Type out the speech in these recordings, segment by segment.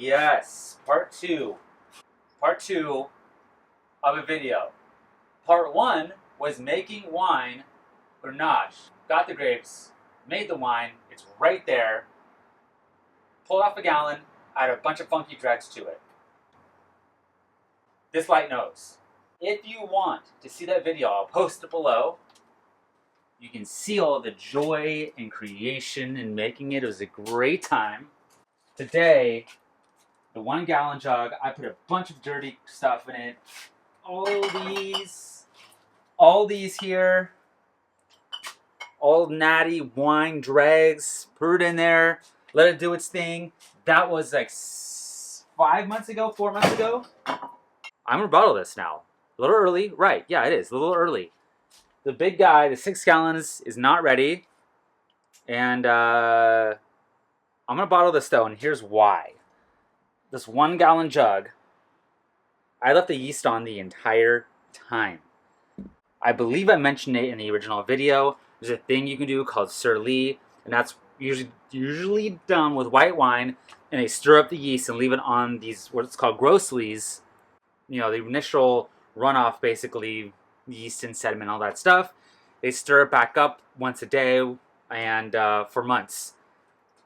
Yes, part two. Part two of a video. Part one was making wine, grenache. Got the grapes, made the wine, it's right there. Pulled off a gallon, added a bunch of funky dregs to it. This light knows. If you want to see that video, I'll post it below. You can see all the joy and creation in making it. It was a great time. Today, the 1 gallon jug, I put a bunch of dirty stuff in it. All these here, all natty wine dregs, put it in there, let it do its thing. That was like 4 months ago. I'm gonna bottle this now. A little early, right? Yeah, it is a little early. The big guy, the 6 gallons, is not ready, and I'm gonna bottle this though, and here's why. This 1 gallon jug, I left the yeast on the entire time. I believe I mentioned it in the original video. There's a thing you can do called sur lie, and that's usually done with white wine, and they stir up the yeast and leave it on these, what's called gross lees. You know, the initial runoff, basically, yeast and sediment, all that stuff. They stir it back up once a day, and for months.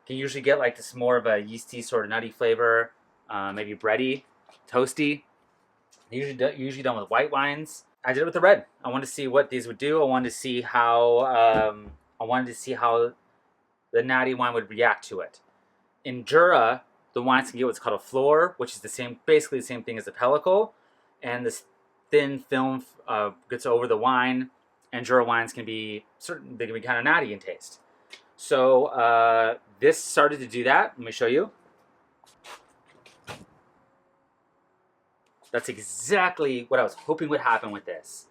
You can usually get like this more of a yeasty sort of nutty flavor, maybe bready, toasty. Usually done with white wines. I did it with the red. I wanted to see what these would do. I wanted to see how the natty wine would react to it. In Jura, the wines can get what's called a floor, which is basically the same thing as a pellicle, and this thin film gets over the wine. And Jura wines can be kind of natty in taste. So this started to do that. Let me show you. That's exactly what I was hoping would happen with this.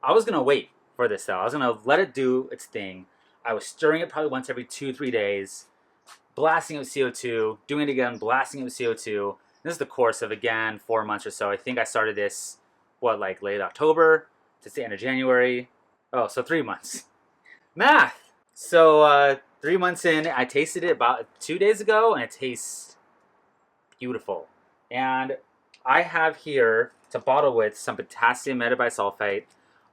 I was going to wait for this though. I was going to let it do its thing. I was stirring it probably once every 2-3 days, blasting it with CO2, doing it again, blasting it with CO2. This is the course of, again, 4 months or so. I think I started this, like late October to the end of January. Oh, so 3 months. Math! So 3 months in, I tasted it about 2 days ago, and it tastes beautiful. And I have here to bottle with some potassium metabisulfite.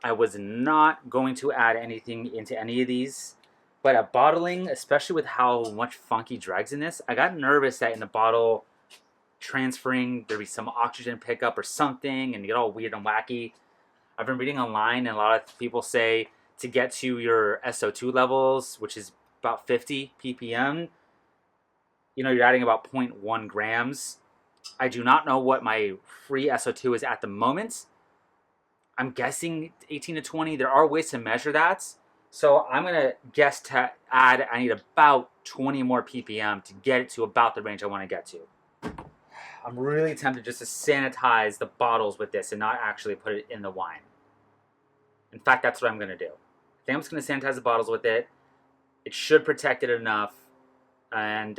I was not going to add anything into any of these, but at bottling, especially with how much funky dregs in this, I got nervous that in the bottle transferring there'd be some oxygen pickup or something and get all weird and wacky. I've been reading online, and a lot of people say to get to your SO2 levels, which is about 50 ppm, you're adding about 0.1 grams. I do not know what my free SO2 is at the moment. I'm guessing 18 to 20. There are ways to measure that. So I'm going to guess I need about 20 more ppm to get it to about the range I want to get to. I'm really tempted just to sanitize the bottles with this and not actually put it in the wine. In fact, that's what I'm going to do. I think I'm just going to sanitize the bottles with it. It should protect it enough. And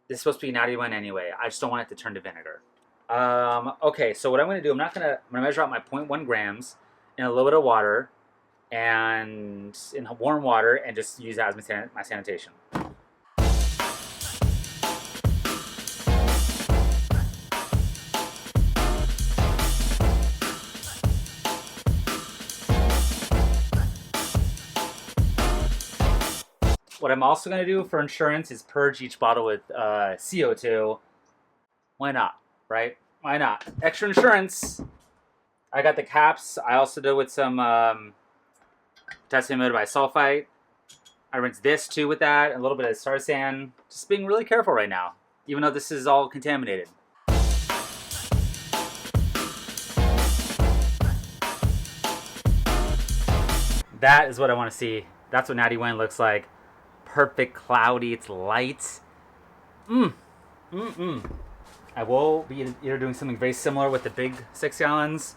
this is supposed to be natty wine anyway. I just don't want it to turn to vinegar. Okay, so what I'm going to do, I'm going to measure out my 0.1 grams in a little bit of water and in warm water, and just use that as my sanitation. What I'm also going to do for insurance is purge each bottle with CO2. Why not, right? Why not? Extra insurance. I got the caps. I also do with some potassium metabisulfite. I rinse this too with that, and a little bit of sarsan. Just being really careful right now, even though this is all contaminated. That is what I want to see. That's what natty wine looks like. Perfect, cloudy, it's light. I will be either doing something very similar with the big 6 gallons,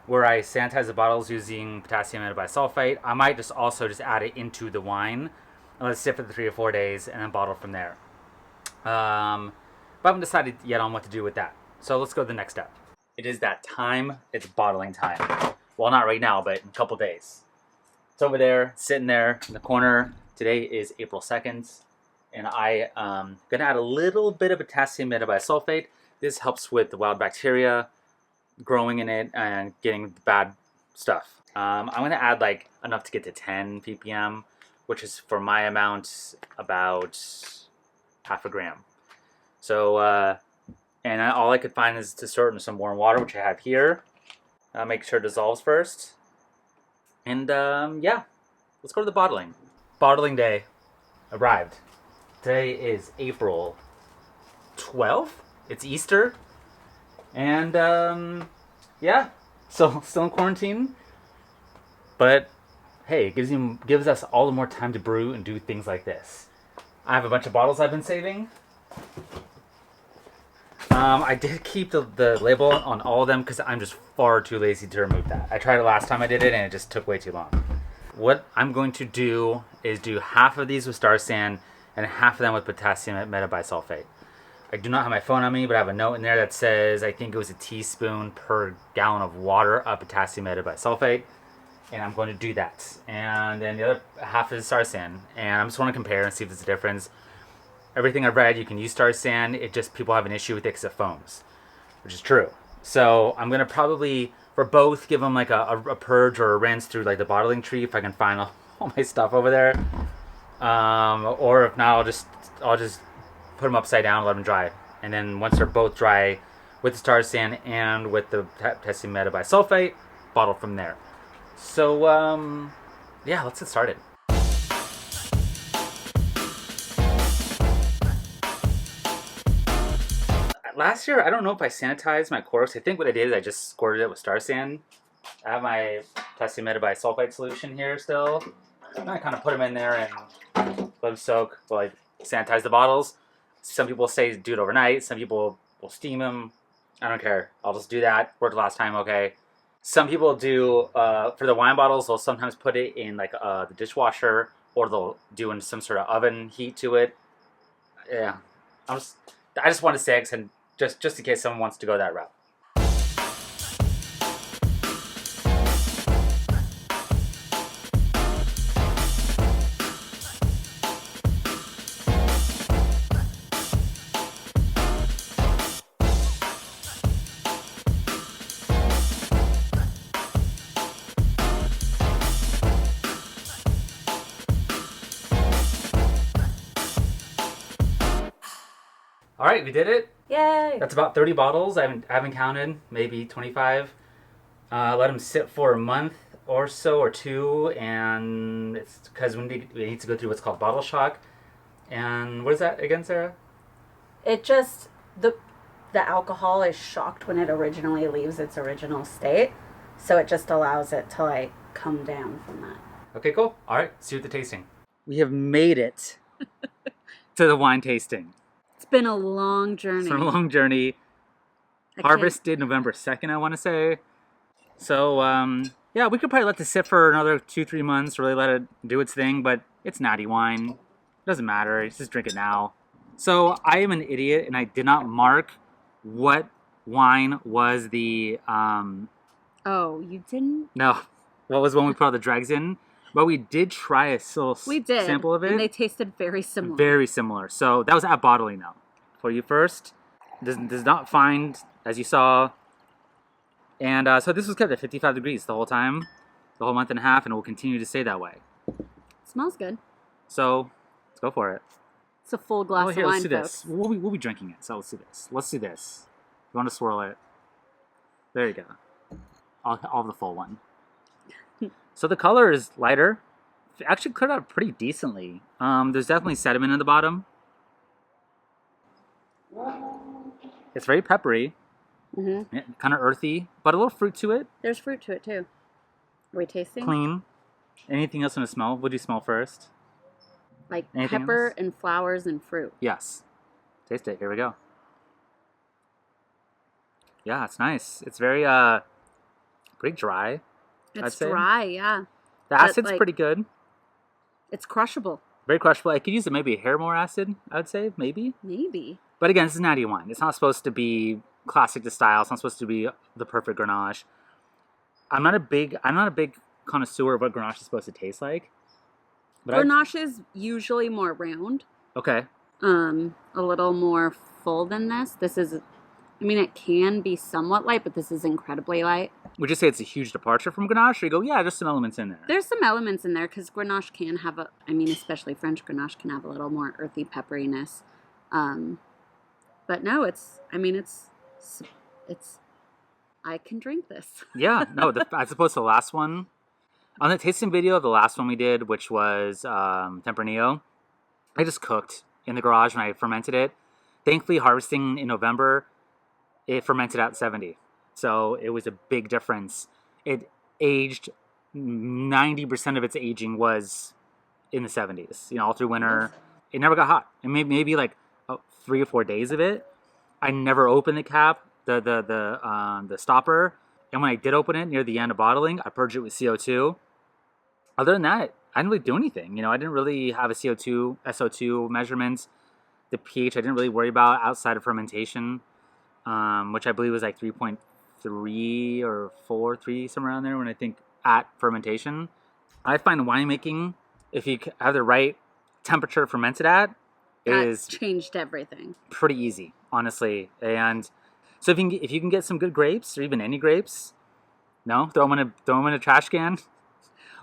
where I sanitize the bottles using potassium metabisulfite. I might just add it into the wine and let it sit for 3 or 4 days and then bottle from there. But I haven't decided yet on what to do with that. So let's go to the next step. It is that time. It's bottling time. Well, not right now, but in a couple days. It's over there, sitting there in the corner. Today is April 2nd. And I'm going to add a little bit of potassium metabisulfate. This helps with the wild bacteria growing in it and getting the bad stuff. I'm going to add like enough to get to 10 ppm, which is for my amount about half a gram. So, all I could find is to stir it in some warm water, which I have here. Make sure it dissolves first. And yeah, let's go to the bottling. Bottling day arrived. Today is April 12th. It's Easter. And yeah, so still in quarantine. But hey, it gives us all the more time to brew and do things like this. I have a bunch of bottles I've been saving. I did keep the label on all of them because I'm just far too lazy to remove that. I tried it last time I did it and it just took way too long. What I'm going to do is do half of these with Star San and half of them with potassium metabisulfate. I do not have my phone on me, but I have a note in there that says I think it was a teaspoon per gallon of water of potassium metabisulfate. And I'm going to do that. And then the other half is Star San. And I just want to compare and see if there's a difference. Everything I've read, you can use Star San. It just, people have an issue with it because it foams, which is true. So I'm going to probably, for both, give them like a purge or a rinse through like the bottling tree if I can find all my stuff over there. Or if not, I'll just put them upside down and let them dry. And then once they're both dry with the Star San and with the potassium metabisulfate, bottle from there. So, yeah, let's get started. Last year, I don't know if I sanitized my corks. I think what I did is I just squirted it with Star San. I have my potassium metabisulfite solution here still. And I kind of put them in there and let them soak while I sanitize the bottles. Some people say do it overnight. Some people will steam them. I don't care. I'll just do that. Worked last time, okay. Some people do, for the wine bottles, they'll sometimes put it in like the dishwasher, or they'll do in some sort of oven heat to it. Yeah, I just want to say it, and just in case someone wants to go that route. All right, we did it. Yay! That's about 30 bottles. I haven't counted, maybe 25. Let them sit for a month or so, or two, and it's because we need to go through what's called bottle shock. And what is that again, Sarah? It just, the alcohol is shocked when it originally leaves its original state, so it just allows it to like come down from that. Okay, cool. All right, see what the tasting. We have made it to the wine tasting. It's been a long journey. It's been a long journey. Harvested November 2nd, I want to say. So, yeah, we could probably let this sit for another 2-3 months, really let it do its thing, but it's natty wine. It doesn't matter. Just drink it now. So, I am an idiot, and I did not mark what wine was the... Oh, you didn't? No. What was one we put all the dregs in? But we did try a little sample of it. And they tasted very similar. Very similar. So that was at bottling though. For you first. Does not find, as you saw. And so this was kept at 55 degrees the whole time. The whole month and a half. And it will continue to stay that way. It smells good. So let's go for it. It's a full glass of wine, let's do folks. this. We'll be drinking it. So let's do this. Let's do this. You want to swirl it. There you go. All the full one. So the color is lighter. It actually cleared out pretty decently. There's definitely sediment in the bottom. It's very peppery. Mm-hmm. Yeah, kind of earthy, but a little fruit to it. There's fruit to it too. Are we tasting? Clean. Anything else in the smell? What do you smell first? Like Anything pepper else? and flowers and fruit. Yes. Taste it. Here we go. Yeah, it's nice. It's very pretty dry. It's dry, yeah. The acid's pretty good. It's crushable. Very crushable. I could use it maybe a hair more acid, I would say, maybe. Maybe. But again, this is natty wine. It's not supposed to be classic to style. It's not supposed to be the perfect grenache. I'm not a big connoisseur of what grenache is supposed to taste like. But Grenache is usually more round. Okay. A little more full than this. This is, I mean, it can be somewhat light, but this is incredibly light. Would you say it's a huge departure from Grenache, or you go, yeah, just some elements in there? There's some elements in there because Grenache can have I mean, especially French Grenache can have a little more earthy pepperiness. But no, it's, I can drink this. Yeah, no, I suppose the last one, on the tasting video, the last one we did, which was Tempranillo, I just cooked in the garage when I fermented it. Thankfully, harvesting in November, it fermented at 70. So it was a big difference. It aged, 90% of its aging was in the 70s, all through winter. It never got hot. And maybe like 3 or 4 days of it. I never opened the cap, the stopper. And when I did open it near the end of bottling, I purged it with CO2. Other than that, I didn't really do anything. I didn't really have a CO2, SO2 measurements. The pH I didn't really worry about outside of fermentation, which I believe was like 3.3 or 4.3, somewhere around there when I think at fermentation. I find winemaking, if you have the right temperature to ferment it at, That's changed everything. Pretty easy, honestly. And so if you can get some good grapes, or even any grapes, throw them in a trash can.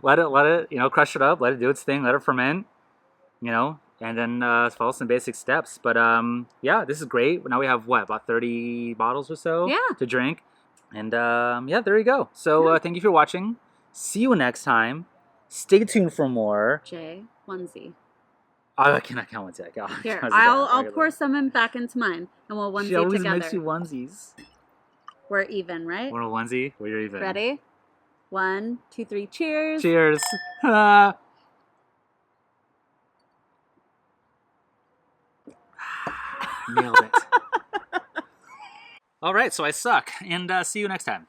Let it, crush it up, let it do its thing, let it ferment, and then follow some basic steps. But yeah, this is great. Now we have about 30 bottles or so to drink. And yeah, there you go. So thank you for watching. See you next time. Stay tuned for more. Jay, onesie. Oh, I cannot count onesie. God, here, I'll pour some back into mine, and we'll onesie together. She always makes you onesies. We're even, right? We're a onesie. We're even. Ready? 1, 2, 3. Cheers. Cheers. Nailed it. All right, so I suck, and see you next time.